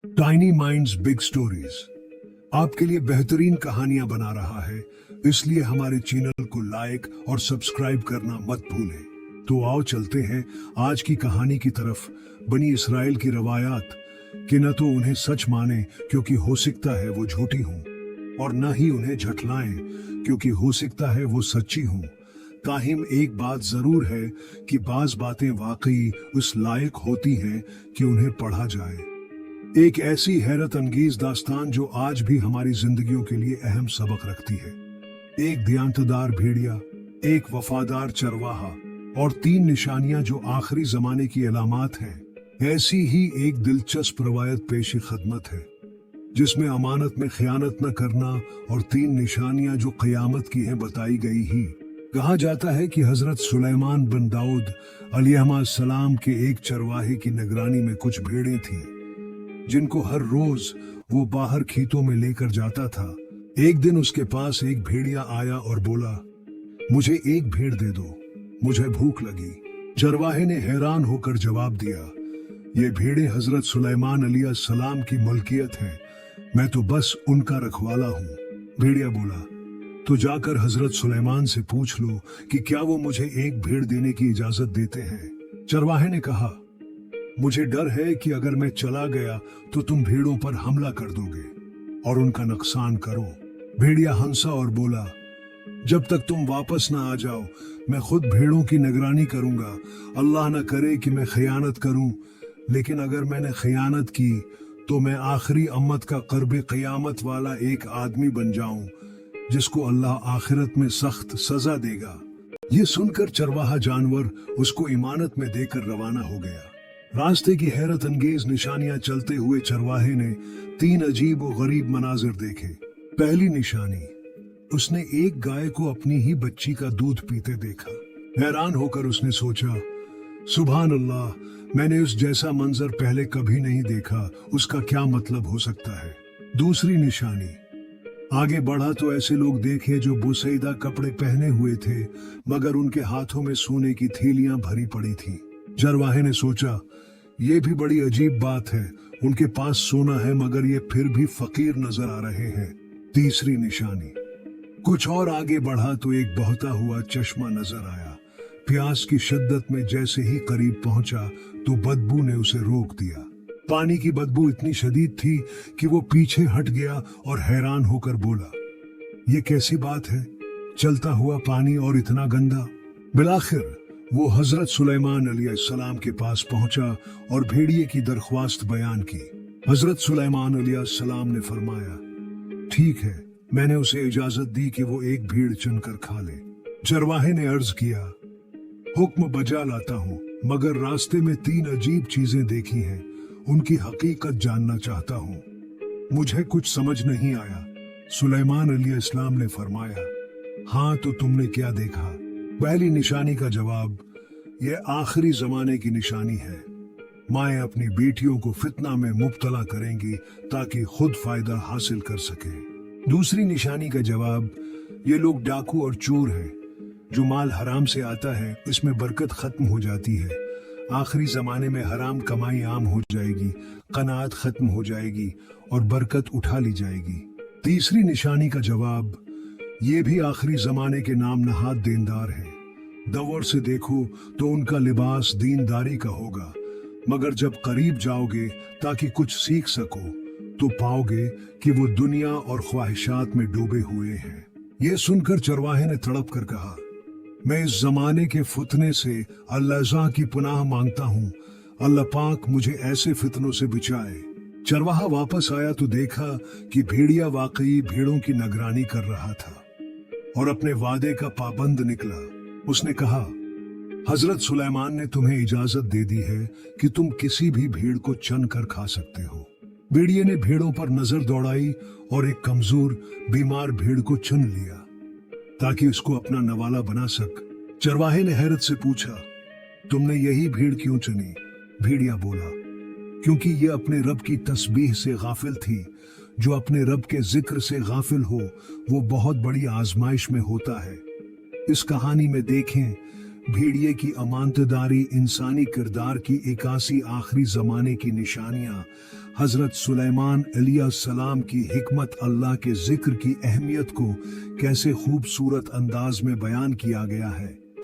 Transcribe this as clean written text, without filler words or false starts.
Tiny minds big stories आपके लिए बेहतरीन कहानियां बना रहा है, इसलिए हमारे चैनल को लाइक और सब्सक्राइब करना मत भूलें। तो आओ चलते हैं आज की कहानी की तरफ। बनी इसराइल की रवायात कि न तो उन्हें सच माने क्योंकि हो सकता है वो झूठी हूं, और न ही उन्हें झठलाएं क्योंकि हो सकता है वो सच्ची हूं। ताहिम एक बात जरूर है कि बाज बातें वाकई उस लायक होती हैं कि उन्हें पढ़ा जाए। एक ऐसी हैरत अंगेज दास्तान जो आज भी हमारी जिंदगियों के लिए अहम सबक रखती है। एक दियांतदार भेड़िया, एक वफादार चरवाहा और तीन निशानियां जो आखिरी जमाने की अलामात हैं। ऐसी ही एक दिलचस्प रवायत पेश खदमत है जिसमें अमानत में खयानत न करना और तीन निशानियां जो क़यामत की हैं बताई गई ही। कहा जाता है कि हजरत सुलेमान बिन दाऊद अलैहिस्सलाम के एक चरवाहे की निगरानी में कुछ भेड़ें थीं जिनको हर रोज वो बाहर खेतों में लेकर जाता था। एक दिन उसके पास एक भेड़िया आया और बोला, मुझे एक भेड़ दे दो, मुझे भूख लगी। चरवाहे ने हैरान होकर जवाब दिया, ये भेड़ें हजरत सुलेमान अलैहिस्सलाम की मुल्कियत हैं, मैं तो बस उनका रखवाला हूँ। भेड़िया बोला, तो जाकर हजरत सुलेमान से पूछ लो कि क्या वो मुझे एक भेड़ देने की इजाजत देते हैं। चरवाहे ने कहा, मुझे डर है कि अगर मैं चला गया तो तुम भेड़ों पर हमला कर दोगे और उनका नुकसान करो। भेड़िया हंसा और बोला, जब तक तुम वापस ना आ जाओ मैं खुद भेड़ों की निगरानी करूंगा। अल्लाह न करे कि मैं खयानत करूं, लेकिन अगर मैंने खयानत की तो मैं आखिरी अम्मत का कर्ब क़यामत वाला एक आदमी बन जाऊं जिसको अल्लाह आखिरत में सख्त सजा देगा। ये सुनकर चरवाहा जानवर उसको इमानत में देकर रवाना हो गया। रास्ते की हैरत अंगेज निशानियां चलते हुए चरवाहे ने तीन अजीब और गरीब मनाजिर देखे। पहली निशानी, उसने एक गाय को अपनी ही बच्ची का दूध पीते देखा। हैरान होकर उसने सोचा, सुभान अल्लाह, मैंने उस जैसा मंजर पहले कभी नहीं देखा, उसका क्या मतलब हो सकता है। दूसरी निशानी, आगे बढ़ा तो ऐसे लोग देखे जो बुसैदा कपड़े पहने हुए थे मगर उनके हाथों में सोने की थैलियां भरी पड़ी थी। चरवाहे ने सोचा, ये भी बड़ी अजीब बात है, उनके पास सोना है मगर ये फिर भी फकीर नजर आ रहे हैं। तीसरी निशानी, कुछ और आगे बढ़ा तो एक बहता हुआ चश्मा नजर आया। प्यास की शिद्दत में जैसे ही करीब पहुंचा तो बदबू ने उसे रोक दिया। पानी की बदबू इतनी शदीद थी कि वो पीछे हट गया और हैरान होकर बोला, ये कैसी बात है, चलता हुआ पानी और इतना गंदा। बिलाखिर वो हजरत सुलेमान अलैहिस्सलाम के पास पहुंचा और भेड़िए की दरख्वास्त बयान की। हजरत सुलेमान अलैहिस्सलाम ने फरमाया, ठीक है, मैंने उसे इजाजत दी कि वो एक भेड़ चुनकर खा ले। चरवाहे ने अर्ज किया, हुक्म बजा लाता हूँ, मगर रास्ते में तीन अजीब चीजें देखी हैं, उनकी हकीकत जानना चाहता हूँ। मुझे कुछ समझ नहीं आया। सुलेमान अलैहिस्सलाम ने फरमाया, हाँ तो तुमने क्या देखा। पहली निशानी का जवाब, यह आखिरी जमाने की निशानी है। माएं अपनी बेटियों को फितना में मुब्तला करेंगी ताकि खुद फायदा हासिल कर सके। दूसरी निशानी का जवाब, ये लोग डाकू और चोर हैं। जो माल हराम से आता है इसमें बरकत खत्म हो जाती है। आखिरी जमाने में हराम कमाई आम हो जाएगी, कनात खत्म हो जाएगी और बरकत उठा ली जाएगी। तीसरी निशानी का जवाब, ये भी आखिरी जमाने के नाम नहाद देनदार हैं। दौर से देखो तो उनका लिबास दीनदारी का होगा, मगर जब करीब जाओगे ताकि कुछ सीख सको तो पाओगे कि वो दुनिया और ख्वाहिशात में डूबे हुए हैं। ये सुनकर चरवाहे ने तड़प कर कहा, मैं इस जमाने के फितने से अल्लाह की पनाह मांगता हूँ, अल्लाह पाक मुझे ऐसे फितनों से बचाए। चरवाहा वापस आया तो देखा कि भेड़िया वाकई भेड़ों की निगरानी कर रहा था और अपने वादे का पाबंद निकला। उसने कहा, हजरत सुलेमान ने तुम्हें इजाजत दे दी है कि तुम किसी भी भेड़ को चन कर खा सकते हो। भेड़िए ने भेड़ों पर नजर दौड़ाई और एक कमजोर बीमार भेड़ को चुन लिया ताकि उसको अपना नवाला बना सक। चरवाहे ने हैरत से पूछा, तुमने यही भेड़ क्यों चुनी। भेड़िया बोला, क्योंकि ये अपने रब की तस्बीह से गाफिल थी। जो अपने रब के जिक्र से गाफिल हो वो बहुत बड़ी आजमाइश में होता है। इस कहानी में देखें, भेड़िए की अमानतदारी, इंसानी किरदार की 81 आखिरी जमाने की निशानियां, हजरत सुलेमान अलैहिस्सलाम की हिकमत, अल्लाह के जिक्र की अहमियत को कैसे खूबसूरत अंदाज में बयान किया गया है।